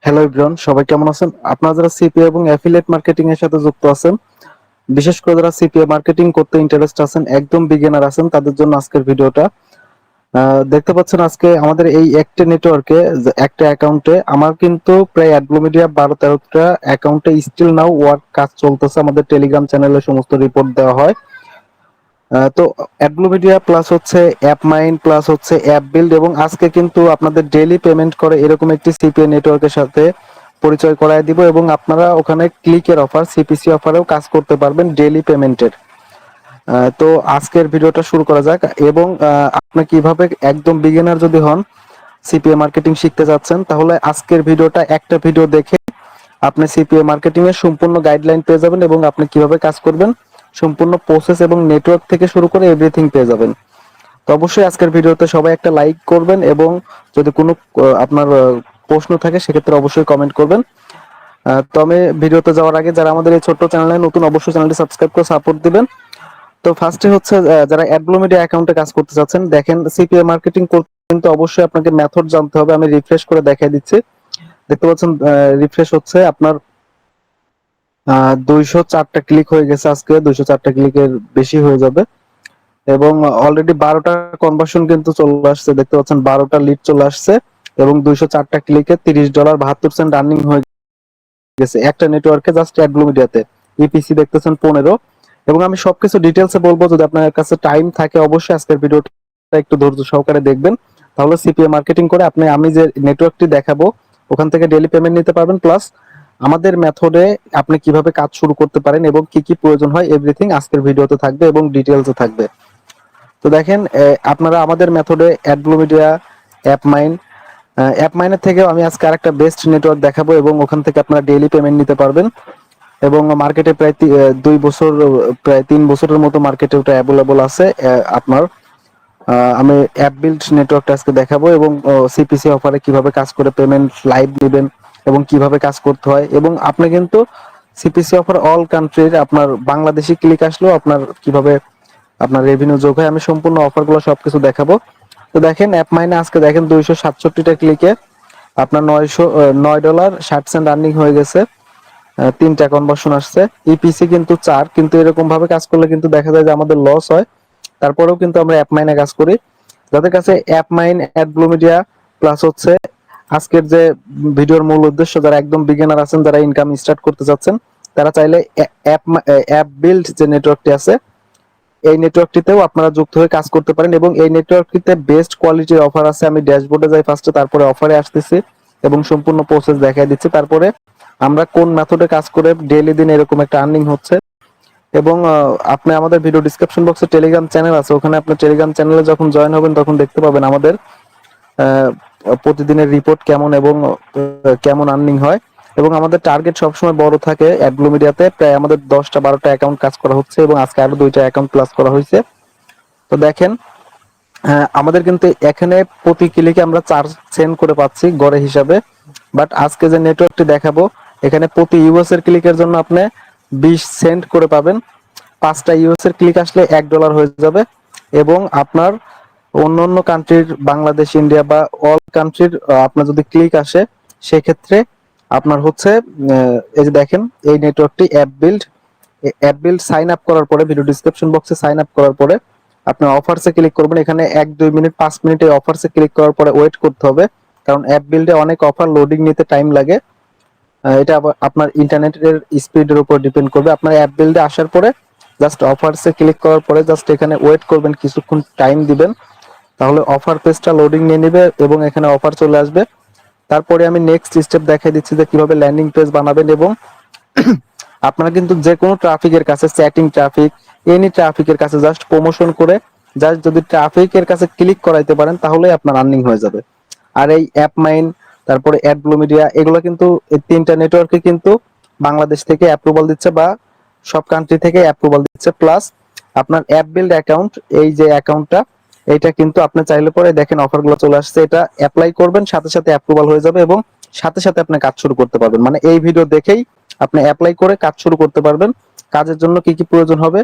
Hello everyone, সবাই কেমন আছেন? আপনারা যারা সিপিএ এবং অ্যাফিলিয়েট মার্কেটিং এর সাথে যুক্ত আছেন, বিশেষ করে যারা সিপিএ মার্কেটিং করতে ইন্টারেস্ট আছেন, একদম বিগিনার আছেন, তাদের জন্য আজকের ভিডিওটা। দেখতে পাচ্ছেন আজকে আমাদের এই একটা নেটওয়ার্কে একটা অ্যাকাউন্টে আমার কিন্তু প্রায় অ্যাডব্লুমিডিয়া 12-13টা অ্যাকাউন্টে স্টিল নাও ওয়ার্ক কাজ চলতেছে। আমাদের টেলিগ্রাম চ্যানেলে সমস্ত রিপোর্ট দেওয়া হয়। তো অ্যাডব্লুমিডিয়া প্লাস হচ্ছে অ্যাপ মাইন্ড প্লাস হচ্ছে অ্যাপ বিল্ড, এবং আজকে কিন্তু আপনাদের ডেইলি পেমেন্ট করে এরকম একটি সিপিএ নেটওয়ার্কের সাথে পরিচয় করায় দিব, এবং আপনারা ওখানে ক্লিকের অফার, সিপিসি অফারেও কাজ করতে পারবেন ডেইলি পেমেন্টের। তো আজকের ভিডিওটা শুরু করা যাক। এবং আপনি কিভাবে একদম বিগিনার যদি হন, সিপিএ মার্কেটিং শিখতে যাচ্ছেন, তাহলে আজকের ভিডিওটা একটা ভিডিও দেখে আপনি সিপিএ মার্কেটিং এর সম্পূর্ণ গাইডলাইন পেয়ে যাবেন, এবং আপনি কিভাবে কাজ করবেন সম্পূর্ণ প্রসেস এবং নেটওয়ার্ক থেকে শুরু করে এভরিথিং পেয়ে যাবেন। তো অবশ্যই আজকের ভিডিওতে সবাই একটা লাইক করবেন, এবং যদি কোনো আপনার প্রশ্ন থাকে সেক্ষেত্রে অবশ্যই কমেন্ট করবেন। তো আমি ভিডিওতে যাওয়ার আগে যারা আমাদের এই ছোট্ট চ্যানেলে নতুন, অবশ্যই চ্যানেলটি সাবস্ক্রাইব করে সাপোর্ট দিবেন। তো ফার্স্টে হচ্ছে যারা অ্যাডব্লুমিডিয়া অ্যাকাউন্টে কাজ করতে চাচ্ছেন, দেখেন সিপিএ মার্কেটিং করতে কিন্তু অবশ্যই আপনাকে মেথড জানতে হবে। আমি রিফ্রেশ করে দেখাই দিচ্ছি। দেখতে পাচ্ছেন রিফ্রেশ হচ্ছে আপনার 204টা ক্লিক হয়ে গেছে। আজকে 204টা ক্লিকের বেশি হয়ে যাবে, এবং অলরেডি 12টা কনভার্সন কিন্তু চলে আসছে। দেখতে পাচ্ছেন 12টা লিড চলে আসছে, এবং 204টা ক্লিকে $30.72 আর্নিং হয়ে গেছে একটা নেটওয়ার্কে, জাস্ট অ্যাডব্লুমিডিয়াতে। ইপিসি দেখতেছেন 15। এবং আমি সবকিছু ডিটেলসে বলবো, যদি আপনার কাছে টাইম থাকে অবশ্যই আজকের ভিডিওটা একটু ধৈর্য সহকারে দেখবেন। তাহলে সিপিএ মার্কেটিং করে আপনি আমি যে নেটওয়ার্কটি দেখাবো ওখান থেকে ডেইলি পেমেন্ট নিতে পারবেন, প্লাস আমাদের মেথডে আপনি কিভাবে কাজ শুরু করতে পারেন এবং কি কি প্রয়োজন হয় এভরিথিং আজকের ভিডিওতে থাকবে এবং ডিটেলসে থাকবে। তো দেখেন আপনারা আমাদের মেথডে অ্যাডব্লুমিডিয়া, অ্যাপ মাইনের থেকেও আমি আজকে আরেকটা বেস্ট নেটওয়ার্ক দেখাবো, এবং ওখান থেকে আপনারা ডেইলি পেমেন্ট নিতে পারবেন। এবং মার্কেটে প্রায় 2 বছর, প্রায় 3 বছরের মতো মার্কেটে ওটা অ্যাভেলেবল আছে। আপনার আমি অ্যাপ বিল্ড নেটওয়ার্কটা আজকে দেখাবো, এবং সিপিসি অফারে কিভাবে কাজ করে পেমেন্ট লাইভ নেবেন এবং কিভাবে কাজ করতে হয়। এবং আপনি কিন্তু সিপিসি অফার অল কান্ট্রির আপনার বাংলাদেশি ক্লিক আসলেও আপনার কিভাবে আপনার রেভিনিউ যোগ হয়, আমি সম্পূর্ণ অফারগুলো সবকিছু দেখাবো। তো দেখেন অ্যাপ মাইনে আজকে দেখেন 267টা ক্লিকে আপনার $9.60 আর্নিং হয়ে গেছে। 3টা কনভার্সন আসছে। ইপিসি কিন্তু 4, কিন্তু এরকম ভাবে কাজ করলে কিন্তু দেখা যায় যে আমাদের লস হয়। তারপরেও কিন্তু আমরা অ্যাপ মাইনে কাজ করি। যাদের কাছে অ্যাপ মাইন, অ্যাডব্লুমিডিয়া প্লাস হচ্ছে আজকের যে ভিডিওর মূল উদ্দেশ্য, যারা একদম বিগিনার আছেন, যারা ইনকাম স্টার্ট করতে চাচ্ছেন, তারা চাইলে অ্যাপ বিল্ড যে নেটওয়ার্কটি আছে এই নেটওয়ার্কটিতেও আপনারা যুক্ত হয়ে কাজ করতে পারেন। এবং এই নেটওয়ার্কটিতে বেস্ট কোয়ালিটির অফার আছে। আমি ড্যাশবোর্ডে যাই ফার্স্টে, তারপরে অফারে আসতেছি এবং সম্পূর্ণ প্রসেস দেখাই দিচ্ছি। তারপরে আমরা কোন মেথডে কাজ করে ডেইলি দিন এরকম একটা আর্নিং হচ্ছে। এবং আপনি আমাদের ভিডিও ডিসক্রিপশন বক্সে টেলিগ্রাম চ্যানেল আছে, ওখানে আপনি টেলিগ্রাম চ্যানেলে যখন জয়েন হবেন তখন দেখতে পাবেন আমাদের প্রতিদিনের রিপোর্ট কেমন, এবং কেমন আর্নিং হয়। এবং আমাদের টার্গেট সবসময় বড় থাকে। অ্যাডব্লুমিডিয়াতে প্রায় আমাদের 10টা-12টা অ্যাকাউন্ট কাজ করা হচ্ছে, এবং আজকে আরো 2টা অ্যাকাউন্ট প্লাস করা হয়েছে। তো দেখেন আমাদের কিন্তু এখানে প্রতি ক্লিকে আমরা 4 সেন্ট করে পাচ্ছি গড়ে হিসাবে। বাট আজকে যে নেটওয়ার্কটি দেখাবো এখানে প্রতি ইউএস এর ক্লিকের জন্য আপনি 20 সেন্ট করে পাবেন। 5টা ইউএস এর ক্লিক আসলে $1 হয়ে যাবে। এবং আপনার অন্য অন্য কান্ট্রির, বাংলাদেশ, ইন্ডিয়া বা অল কান্ট্রির আপনার যদি ক্লিক আসে সেক্ষেত্রে আপনার হচ্ছে এই যে দেখেন এই নেটওয়ার্কটি অ্যাপ বিল্ড সাইন আপ করার পরে, ভিডিও ডিসক্রিপশন বক্সে সাইন আপ করার পরে আপনি অফারসে ক্লিক করবেন। এখানে 1-2 মিনিট, 5 মিনিট এই অফারসে ক্লিক করার পরে ওয়েট করতে হবে, কারণ অ্যাপ বিল্ডে অনেক অফার লোডিং নিতে টাইম লাগে। এটা আবার আপনার ইন্টারনেটের স্পিডের উপর ডিপেন্ড করবে। আপনার অ্যাপ বিল্ডে আসার পরে জাস্ট অফারসে ক্লিক করার পরে জাস্ট এখানে ওয়েট করবেন, কিছুক্ষণ টাইম দিবেন, তাহলে অফার পেজটা লোডিং নিয়ে নেবে এবং এখানে অফার চলে আসবে। তারপরে আমি নেক্সট স্টেপ দেখাই দিচ্ছি যে কিভাবে ল্যান্ডিং পেজ বানাবেন। এবং আপনারা কিন্তু যে কোনো ট্রাফিকের কাছে, চ্যাটিং ট্রাফিক, এনি ট্রাফিকের কাছে জাস্ট প্রমোশন করে জাস্ট যদি ট্রাফিকের কাছে ক্লিক করাইতে পারেন তাহলেই আপনার আর্নিং হয়ে যাবে। আর এই অ্যাপ মাইন, তারপরে অ্যাডব্লুমিডিয়া, এগুলো কিন্তু এই 3টা নেটওয়ার্কে কিন্তু বাংলাদেশ থেকে অ্যাপ্রুভাল দিচ্ছে, বা সব কান্ট্রি থেকে অ্যাপ্রুভাল দিচ্ছে। প্লাস আপনার অ্যাপ বিল্ড অ্যাকাউন্ট, এই যে অ্যাকাউন্টটা, এইটা কিন্তু আপনি চাইলে পরে দেখেন অফারগুলো চলে আসছে, এটা অ্যাপ্লাই করবেন, সাথে সাথে অ্যাপ্রুভাল হয়ে যাবে এবং সাথে সাথে আপনি কাজ শুরু করতে পারবেন। মানে এই ভিডিও দেখেই আপনি অ্যাপ্লাই করে কাজ শুরু করতে পারবেন। কাজের জন্য কি কি প্রয়োজন হবে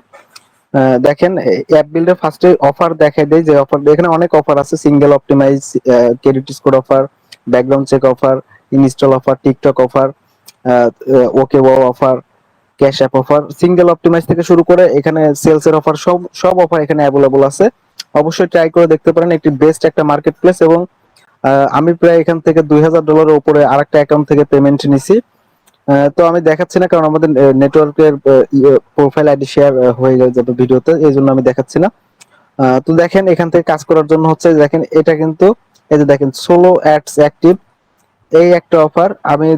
দেখেন, অ্যাপ বিল্ডের ফার্স্টে অফার দেখাই দেয়, যে অফার এখানে অনেক অফার আছে। Single optimize, credit score offer, background check offer, install offer, TikTok offer, okay wow offer, cash app offer, single optimize থেকে শুরু করে এখানে সেলস এর অফার, সব সব অফার এখানে অ্যাভেলেবল আছে। অবশ্যই ট্রাই করে দেখতে পারেন, একটি বেস্ট একটা মার্কেট প্লেস। এবং আমি প্রায় এখান থেকে $2000 উপরে আরেকটা অ্যাকাউন্ট থেকে পেমেন্ট নিছি। তো আমি দেখাচ্ছি না, কারণ আমাদের নেটওয়ার্কের প্রোফাইল আইডি শেয়ার হয়ে যাবে ভিডিওতে, এই জন্য আমি দেখাচ্ছি না। তো দেখেন এখান থেকে কাজ করার জন্য হচ্ছে, দেখেন এটা কিন্তু এই যে দেখেন সোলো অ্যাডস অ্যাক্টিভ, এই একটা অফার আমি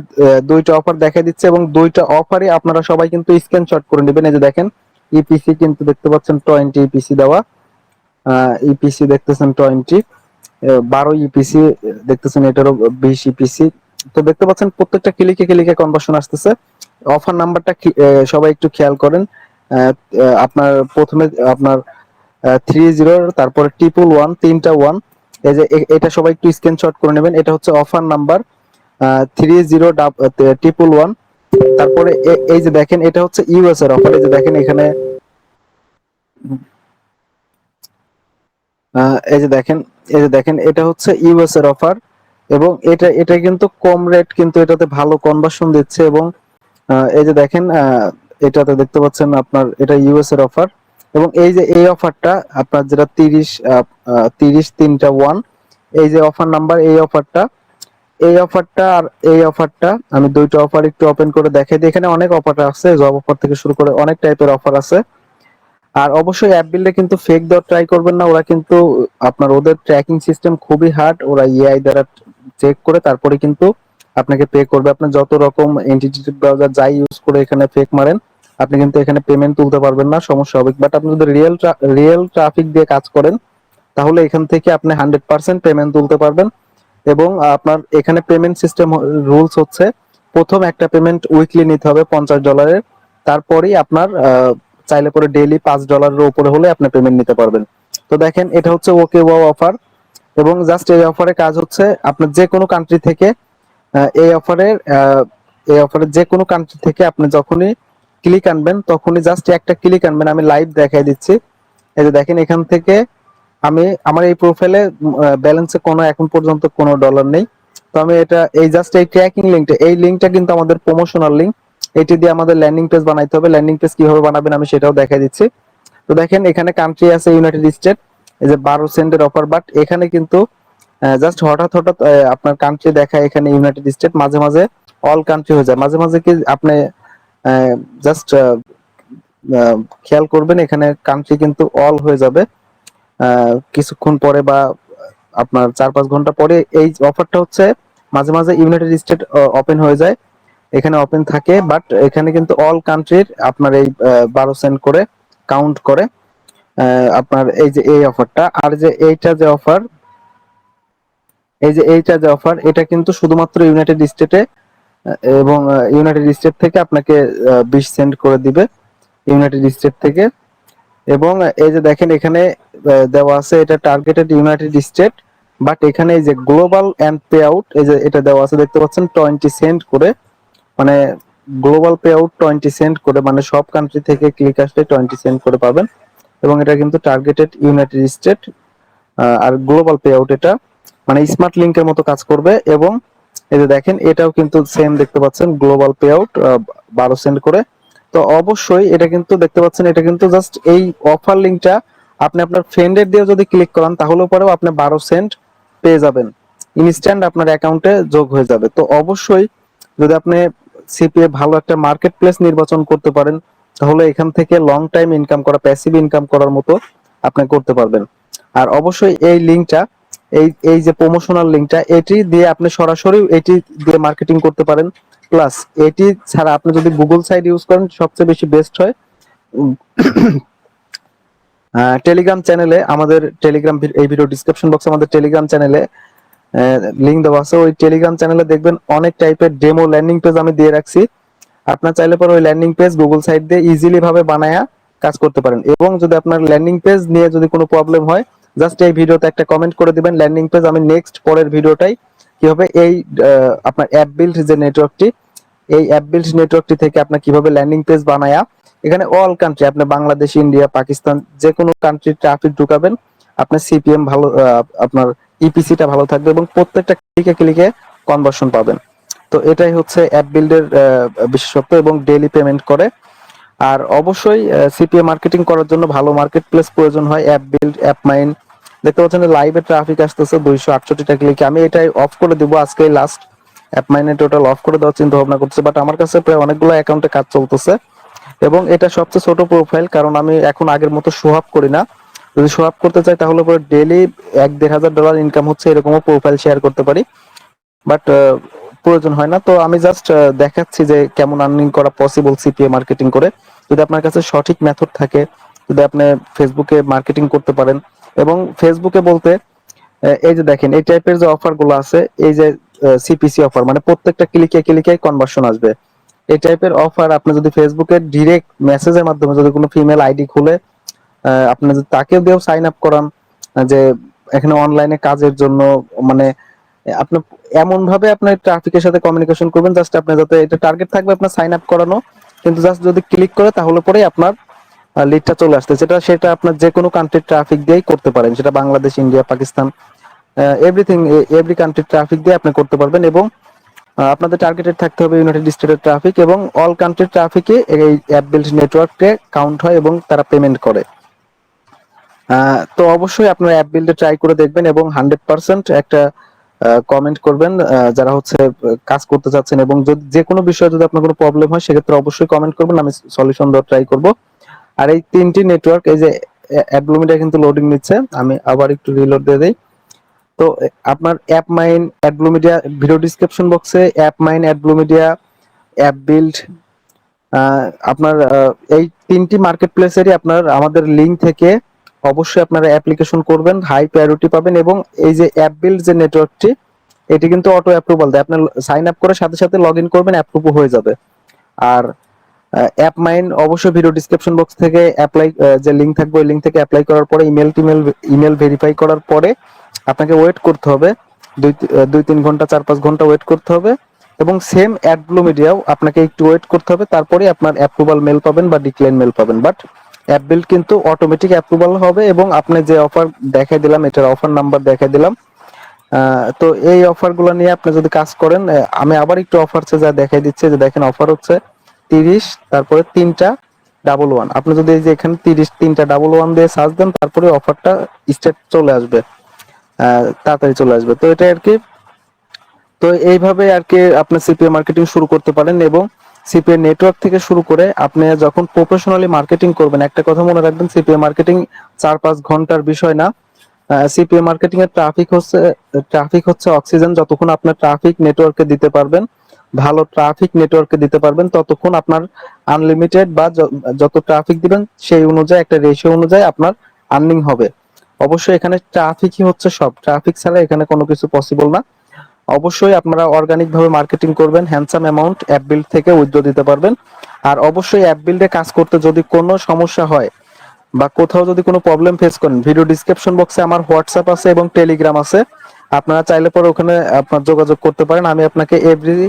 দুইটা অফার দেখাই দিচ্ছি, এবং দুইটা অফারই আপনারা সবাই কিন্তু স্ক্রিনশট করে নেবেন। এই যে দেখেন ইপিসি কিন্তু দেখতে পাচ্ছেন 20 ইপিসি দেওয়া, ইপিসি দেখতেছেন 20, 12 ইপিসি দেখতেছেন, এটারও 20 ইপিসি। তো দেখতে পাচ্ছেন প্রত্যেকটা ক্লিকে ক্লিকে কনভার্সন আসতেছে। অফার নাম্বারটা সবাই একটু খেয়াল করেন। আপনার প্রথমে আপনার 30, তারপরে 111, তিনটা 1, এই যে এটা সবাই একটু স্ক্রিনশট করে নেবেন। এটা হচ্ছে অফার নাম্বার 30, 111। তারপরে এই যে দেখেন এটা হচ্ছে ইউএস এর অফার। এই যে দেখেন এখানে এই যে দেখেন, এই যে দেখেন এটা হচ্ছে ইউএস এর অফার, এবং এটা এটা কিন্তু কম রেট, কিন্তু এটাতে ভালো কনভার্সন দিচ্ছে। এবং এই যে দেখেন এটাতে দেখতে পাচ্ছেন আপনার এটা ইউএস এর অফার। এবং এই যে এই অফারটা আপনার যেটা 30, তিনটা 1, এই যে অফার নাম্বার, এই অফারটা আর এই অফারটা আমি দুইটা অফার একটু ওপেন করে দেখাই দিই। এখানে অনেক অফার আছে, জব অফার থেকে শুরু করে অনেক টাইপের অফার আছে। আর অবশ্যই অ্যাপ বিল্ডে কিন্তু ফেক দেওয়ার ট্রাই করবেন না, ওরা কিন্তু আপনার ওদের ট্র্যাকিং সিস্টেম খুবই হার্ড, ওরা এআই দ্বারা চেক করে তারপরে কিন্তু আপনাকে পে করবে। আপনি যত রকম এন্টিটি ব্রাউজার যাই ইউজ করে এখানে ফেক মারেন, আপনি কিন্তু এখানে পেমেন্ট তুলতে পারবেন না, সমস্যা হবে। বাট আপনি যদি রিয়েল ট্রাফিক দিয়ে কাজ করেন, তাহলে এখান থেকে আপনি 100% পেমেন্ট তুলতে পারবেন। এবং আপনার এখানে পেমেন্ট সিস্টেম রুলস হচ্ছে, প্রথম একটা পেমেন্ট উইকলি নিতে হবে $50, তারপরেই আপনার চাইলে পরে ডেইলি $5 উপরে হলে আপনি পেমেন্ট নিতে পারবেন। তো দেখেন এটা হচ্ছে ওকে ওয়াও অফার, এবং জাস্ট এই অফারে কাজ হচ্ছে আপনার যে কোনো কান্ট্রি থেকে এই অফারের যে কোনো কান্ট্রি থেকে আপনি যখনই ক্লিক আনবেন, তখনই জাস্ট একটা ক্লিক আনবেন। আমি লাইভ দেখাই দিচ্ছি। এই যে দেখেন এখান থেকে আমি আমার এই প্রোফাইলে ব্যালেন্সে কোনো এখন পর্যন্ত কোনো ডলার নেই। তো আমি এটা এই জাস্ট এই ট্র্যাকিং লিংকটা, এই লিংকটা কিন্তু আমাদের প্রমোশনাল লিংক, এটি দিয়ে আমাদের ল্যান্ডিং পেজ বানাইতে হবে। ল্যান্ডিং পেজ কিভাবে বানাবেন আমি সেটাও দেখাই দিচ্ছি। তো দেখেন এখানে কান্ট্রি আছে ইউনাইটেড স্টেট, এই যে 12 সেন্টের অফার। বাট এখানে কিন্তু জাস্ট হঠাৎ হঠাৎ আপনার কান্ট্রি দেখায় এখানে ইউনাইটেড স্টেট, মাঝে মাঝে অল কান্ট্রি হয়ে যায়। মাঝে মাঝে কি আপনি জাস্ট খেয়াল করবেন, এখানে কান্ট্রি কিন্তু অল হয়ে যাবে কিছুক্ষণ পরে, বা আপনার 4-5 ঘন্টা পরে। এই অফারটা হচ্ছে মাঝে মাঝে ইউনাইটেড স্টেট ওপেন হয়ে যায়, এখানে ওপেন থাকে, বাট এখানে কিন্তু অল কান্ট্রির আপনার এই 12 সেন্ট করে কাউন্ট করে আপনার এই যে এই অফারটা। আর যে এইটা যে অফার, এটা কিন্তু শুধুমাত্র ইউনাইটেড স্টেটে, এবং ইউনাইটেড স্টেট থেকে আপনাকে 20 সেন্ট করে দিবে ইউনাইটেড স্টেট থেকে। এবং এই যে দেখেন এখানে দেওয়া আছে এটা টার্গেটেড ইউনাইটেড স্টেট, বাট এখানে এই যে গ্লোবাল এন্ড পে আউট, এই যে এটা দেওয়া আছে দেখতে পাচ্ছেন 20 সেন্ট করে, মানে গ্লোবাল পে আউট 20 সেন্ট করে, মানে সব কান্ট্রি থেকে ক্লিক আসলে 20 সেন্ট করে পাবেন। এবং এটা কিন্তু টার্গেটেড ইউনাইটেড স্টেট, আর গ্লোবাল পে আউট এটা মানে স্মার্ট লিংকের মতো কাজ করবে। এবং এই যে দেখেন এটাও কিন্তু সেম দেখতে পাচ্ছেন, গ্লোবাল পে আউট 12 সেন্ট করে। তো অবশ্যই এটা কিন্তু দেখতে পাচ্ছেন, এটা কিন্তু জাস্ট এই অফার লিংকটা আপনি আপনার ফ্রেন্ডের দিয়ে যদি ক্লিক করান, তাহলে পরেও আপনি 12 সেন্ট পেয়ে যাবেন, ইনস্ট্যান্ট আপনার অ্যাকাউন্টে যোগ হয়ে যাবে। তো অবশ্যই যদি আপনি সিপিএ ভালো একটা মার্কেট প্লেস নির্বাচন করতে পারেন, তাহলে এখান থেকে লং টাইম ইনকাম করা, প্যাসিভ ইনকাম করার মতো আপনি করতে পারবেন। আর অবশ্যই এই লিংকটা, এই এই যে প্রমোশনাল লিংকটা, এটি দিয়ে আপনি সরাসরি এটি দিয়ে মার্কেটিং করতে পারেন। প্লাস এটি ছাড়া আপনি যদি গুগল সাইট ইউজ করেন, সবচেয়ে বেশি বেস্ট হয়। টেলিগ্রাম চ্যানেলে আমাদের টেলিগ্রাম, এই ভিডিও ডিসক্রিপশন বক্সে আমাদের টেলিগ্রাম চ্যানেলে লিংক দেওয়া আছে। ওই টেলিগ্রাম চ্যানেলে দেখবেন অনেক টাইপের ডেমো ল্যান্ডিং পেজ আমি দিয়ে রাখছি। আপনার চাইলে পরে ওই ল্যান্ডিং পেজ গুগল সাইট দিয়ে ইজিলি ভাবে বানায়া কাজ করতে পারেন। এবং যদি আপনার ল্যান্ডিং পেজ নিয়ে যদি কোনো প্রবলেম হয়, জাস্ট এই ভিডিওতে একটা কমেন্ট করে দিবেন ল্যান্ডিং পেজ, আমি নেক্সট পরের ভিডিওটাই কিভাবে এই আপনার অ্যাপ বিল্ড যে নেটওয়ার্কটি, এই অ্যাপ বিল্ড নেটওয়ার্কটি থেকে আপনি কিভাবে ল্যান্ডিং পেজ বানায়া এখানে অল কান্ট্রি, আপনি বাংলাদেশ, ইন্ডিয়া, পাকিস্তান, যে কোনো কান্ট্রির ট্রাফিক ঢুকাবেন, আপনার সিপিএম ভালো, আপনার ইপিসিটা ভালো থাকবে, এবং প্রত্যেকটা ক্লিকে ক্লিকে কনভার্সন পাবেন। তো এটাই হচ্ছে অ্যাপ বিল্ডের বিশেষত্ব, এবং ডেইলি পেমেন্ট করে। আর অবশ্যই সিপিএ মার্কেটিং করার জন্য ভালো মার্কেট প্লেস প্রয়োজন হয়। অ্যাপ বিল্ড, অ্যাপ মাইন, দেখতে পাচ্ছেন লাইভে ট্রাফিক আসতেছে 268টা ক্লিকে। আমি এটাই অফ করে দিব আজকে লাস্ট, অ্যাপ মাইনে টোটাল অফ করে দেওয়ার চিন্তা ভাবনা করতেছে, বাট আমার কাছে প্রায় অনেকগুলো অ্যাকাউন্টে কাজ চলতেছে। এবং এটা সবচেয়ে ছোট প্রোফাইল, কারণ আমি এখন আগের মতো শো আপ করি না। যদি শো আপ করতে চাই তাহলে পরে ডেইলি $1,000-1,500 ইনকাম হচ্ছে এরকমও প্রোফাইল শেয়ার করতে পারি, বাট প্রয়োজন হয় না। তো আমি জাস্ট দেখাচ্ছি যে কেমন আর্নিং করা পসিবল সিপিএ মার্কেটিং করে। যদি আপনার কাছে সঠিক মেথড থাকে, যদি আপনি ফেসবুকে মার্কেটিং করতে পারেন, এবং ফেসবুকে বলতে এই যে দেখেন এই টাইপের যে অফার গুলো আছে, এই যে সিপিসি অফার, মানে প্রত্যেকটা ক্লিকে ক্লিকে কনভার্সন আসবে, এই টাইপের অফার আপনি যদি ফেসবুকে ডিরেক্ট মেসেজের মাধ্যমে যদি কোনো ফিমেল আইডি খুলে আপনি যদি তাকে দিয়েও সাইন আপ করান, যে এখানে অনলাইনে কাজের জন্য, মানে আপনি এমন ভাবে আপনার ট্রাফিকের সাথে কমিউনিকেশন করবেন, জাস্ট আপনি যাতে এটা টার্গেট থাকবে আপনার সাইন আপ করানো, কিন্তু জাস্ট যদি ক্লিক করে তাহলে পরেই আপনার লিডটা চলে আসছে। সেটা আপনার যে কোনো কান্ট্রির ট্রাফিক দিয়েই করতে পারেন, সেটা Bangladesh, India, Pakistan, everything, every কান্ট্রির ট্রাফিক দিয়ে আপনি করতে পারবেন। এবং আপনাদের টার্গেটেড থাকতে হবে ইউনাইটেড স্টেটের ট্রাফিক, এবং অল কান্ট্রির ট্রাফিকে এই অ্যাপ বিল্ড নেটওয়ার্কে কাউন্ট হয় এবং তারা পেমেন্ট করে। তো অবশ্যই আপনারা অ্যাপ বিল্ডে ট্রাই করে দেখবেন, এবং 100% একটা কমেন্ট করবেন যারা হচ্ছে কাজ করতে চাচ্ছেন, এবং যদি যে কোনো বিষয়ে যদি আপনার কোনো প্রবলেম হয় সেক্ষেত্রে অবশ্যই কমেন্ট করবেন, আমি সলিউশন দেওয়ার ট্রাই করব। আর এই 3টি নেটওয়ার্ক, এই যে অ্যাডব্লুমিটা কিন্তু লোডিং নিচ্ছে, আমি আবার একটু রিলোড দিয়ে দেই। তো আপনার অ্যাপ মাইন, অ্যাডব্লুমিডিয়া, ভিডিও ডিসক্রিপশন বক্সে অ্যাপ মাইন, অ্যাডব্লুমিডিয়া, অ্যাপ বিল্ড, আপনার এই 3টি মার্কেট প্লেসেরই আপনার আমাদের লিঙ্ক থেকে অবশ্যই আপনারা অ্যাপ্লিকেশন করবেন, হাই প্রায়োরিটি পাবেন। এবং এই যে অ্যাপ বিল্ড যে নেটওয়ার্কটি, এটি কিন্তু অটো অ্যাপ্রুভাল দেয়, আপনার সাইন আপ করার সাথে সাথে লগ ইন করবেন, অ্যাপ্রুভ হয়ে যাবে। আর অ্যাপ মাইন অবশ্যই ভিডিও ডিসক্রিপশন বক্স থেকে অ্যাপ্লাই, যে লিঙ্ক থাকবে ওই লিঙ্ক থেকে অ্যাপ্লাই করার পরে ইমেল ভেরিফাই করার পরে আপনাকে ওয়েট করতে হবে 2-3 ঘন্টা, 4-5 ঘন্টা ওয়েট করতে হবে। এবং সেম অ্যাডব্লু মিডিয়াও আপনাকে একটু ওয়েট করতে হবে, তারপরে আপনার অ্যাপ্রুভাল মেল পাবেন বা ডিক্লাইন মেল পাবেন। বাট অ্যাপ বিল্ড কিন্তু অটোমেটিক অ্যাপ্রুভাল হবে, এবং আপনি যে অফার দেখাই দিলাম, এটার অফার নাম্বার দেখাই দিলাম। তো এই অফার গুলো নিয়ে আপনি যদি কাজ করেন, আমি আবার একটু অফার যা দেখাই দিচ্ছি, যে দেখেন অফার হচ্ছে 30, তারপরে 3টা 11, আপনি যদি এই যে এখানে 30 3টা 11 দিয়ে সার্চ দেন, তারপরে অফারটা স্টেট চলে আসবে, তাড়াতাড়ি চলে আসবে। তো এটা আর কি, তো এইভাবে আর কি আপনি সিপিএ মার্কেটিং শুরু করতে পারেন। এবং সিপিএ নেটওয়ার্ক থেকে শুরু করে আপনি যখন প্রফেশনালি মার্কেটিং করবেন, একটা কথা মনে রাখবেন, সিপিএ মার্কেটিং 4-5 ঘন্টার বিষয় না। সিপিএ মার্কেটিং এর ট্রাফিক হচ্ছে অক্সিজেন। যতক্ষণ আপনার ট্রাফিক নেটওয়ার্কে দিতে পারবেন, ভালো ট্রাফিক নেটওয়ার্কে দিতে পারবেন, ততক্ষণ আপনার আনলিমিটেড বা যত ট্রাফিক দিবেন সেই অনুযায়ী একটা রেশিও অনুযায়ী আপনার আর্নিং হবে। অবশ্যই এখানে ট্রাফিকই হচ্ছে সব, ট্রাফিক ছাড়া এখানে কোনো কিছু পসিবল না। অবশ্যই আপনারা অর্গানিক ভাবে মার্কেটিং করবেন, হ্যান্ডসাম অ্যামাউন্ট অ্যাপ বিল্ড থেকে উইথড্র দিতে পারবেন। আর অবশ্যই অ্যাপ বিল্ডে কাজ করতে যদি কোনো সমস্যা হয় বা কোথাও যদি কোনো প্রবলেম ফেস করেন, ভিডিও ডিসক্রিপশন বক্সে আমার হোয়াটসঅ্যাপ আছে এবং টেলিগ্রাম আছে, আপনারা চাইলে পরে ওখানে আপনার যোগাযোগ করতে পারেন, আমি আপনাকে এভরি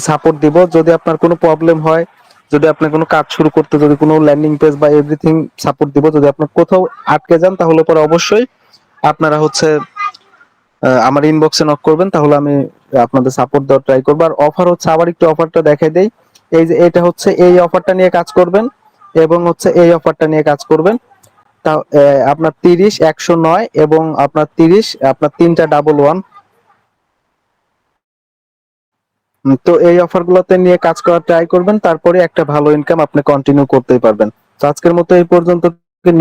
সাপোর্ট দিব। যদি আপনার কোনো প্রবলেম হয়, যদি আপনি কোনো কাজ শুরু করতে, যদি কোনো ল্যান্ডিং পেজ বা এভরিথিং সাপোর্ট দিব। যদি আপনি কোথাও আটকে যান তাহলে পরে অবশ্যই আপনারা হচ্ছে আমার ইনবক্সে নক করবেন, তাহলে আমি আপনাদের সাপোর্ট দেওয়ার ট্রাই করবো। আর অফার হচ্ছে, আবার একটু অফারটা দেখাই দেই, এই যে এটা হচ্ছে এই অফারটা নিয়ে কাজ করবেন, এবং হচ্ছে এই অফারটা নিয়ে কাজ করবেন। তা আপনার 30-109 এবং আপনার 30, আপনার 3টা 11। তো এই অফার গুলোতে নিয়ে কাজ করার ট্রাই করবেন, তারপরে একটা ভালো ইনকাম আপনি কন্টিনিউ করতেই পারবেন। তো আজকের মতো এই পর্যন্ত,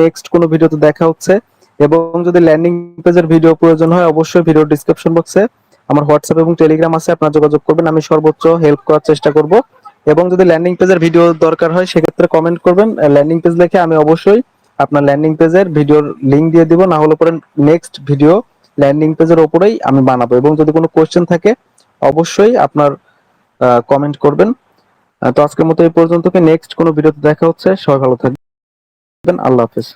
নেক্সট কোনো ভিডিওতে দেখা হচ্ছে। এবং যদি ল্যান্ডিং পেজের ভিডিও প্রয়োজন হয়, অবশ্যই ভিডিও ডিসক্রিপশন বক্সে আমার হোয়াটসঅ্যাপ এবং টেলিগ্রাম আছে, আপনারা যোগাযোগ করবেন, আমি সর্বোচ্চ হেল্প করার চেষ্টা করব। এবং যদি ল্যান্ডিং পেজের ভিডিও দরকার হয় সেক্ষেত্রে কমেন্ট করবেন, ল্যান্ডিং পেজ লিখে আমি অবশ্যই আপনার ল্যান্ডিং পেজের ভিডিওর লিংক দিয়ে দিব, না হলে পরে নেক্সট ভিডিও ল্যান্ডিং পেজের উপরেই আমি বানাবো। এবং যদি কোনো কোশ্চেন থাকে অবশ্যই আপনার কমেন্ট করবেন। তো আজকের মতো এই পর্যন্ত, নেক্সট কোনো ভিডিওতে দেখা হচ্ছে। সবাই ভালো থাকবেন, আল্লাহ হাফেজ।